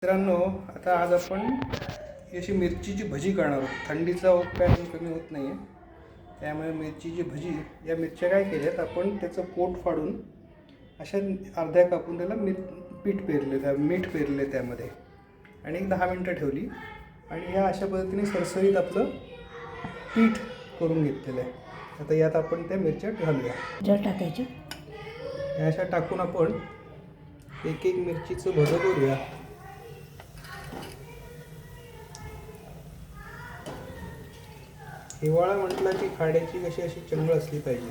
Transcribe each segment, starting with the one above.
मित्रांनो, आता आज आपण अशी मिरचीची भजी करणार आहोत. थंडीचा ओघ काय अजून कमी होत नाही आहे, त्यामुळे मिरचीची भजी. या मिरच्या काय केल्यात आपण, त्याचं पोट फाडून अशा अर्ध्या कापून त्याला मीठ पेरले त्यामध्ये आणि एक 10 मिनटं ठेवली आणि ह्या अशा पद्धतीने सरसरीत आपलं पीठ करून घेतलेलं आहे. आता यात आपण त्या मिरच्या घालूया. टाकायचे ह्या अशा टाकून आपण एक एक मिरचीचं भजं करूया. हिवाळा म्हटलं की खाड्याची कशी अशी चंगळ असली पाहिजे.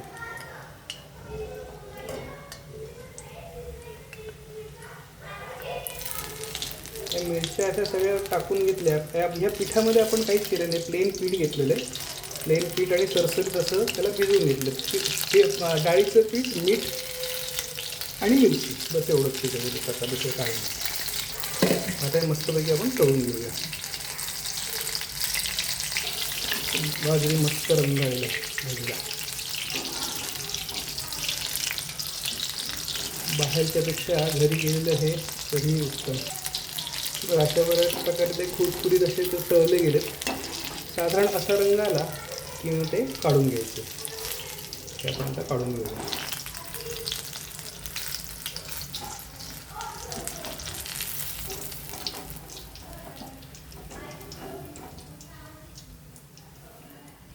या मिरच्या अशा सगळ्या टाकून घेतल्या. या पिठामध्ये आपण काहीच केलं नाही, प्लेन पीठ घेतलेलं आहे. प्लेन पीठ आणि सरसरीत असं त्याला भिजवून घेतलं. डाळीचं पीठ, मीठ आणि मिरची, बस एवढंच त्याच्यामध्ये टाका, दुसरं काही नाही. आता मस्तपैकी आपण तळून घेऊया. बाजरी मस्त रंग आलेला भाजीला, बाहेरच्यापेक्षा घरी केलेलं हे कधीही उत्तम. तर अशा बऱ्याच प्रकारे ते खुरखुरीत असे ते तळले गेलेत. साधारण असा रंग आला की मग ते काढून घ्यायचे. ते आपण आता काढून घेऊया.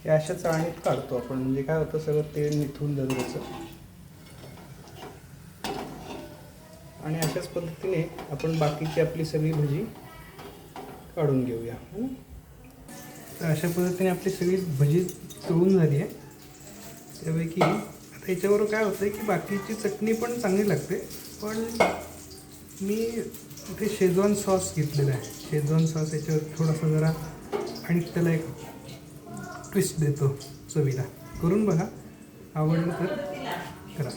हे अशा चाळणीत काढतो आपण, म्हणजे काय होतं, सगळं तेल निथून जातं त्याचं. आणि अशाच पद्धतीने आपण बाकीची आपली सगळी भजी काढून घेऊया. तर अशा पद्धतीने आपली सगळी भजी तळून झाली आहे. त्यापैकी आता याच्याबरोबर काय होतं की बाकीची चटणी पण चांगली लागते, पण मी इथे शेजवान सॉस घेतलेला आहे. शेजवान सॉस याच्यावर थोडासा जरा आणि त्याला एक ट्विस्ट देतो चवीला. करून बघा, आवडलं तर करा.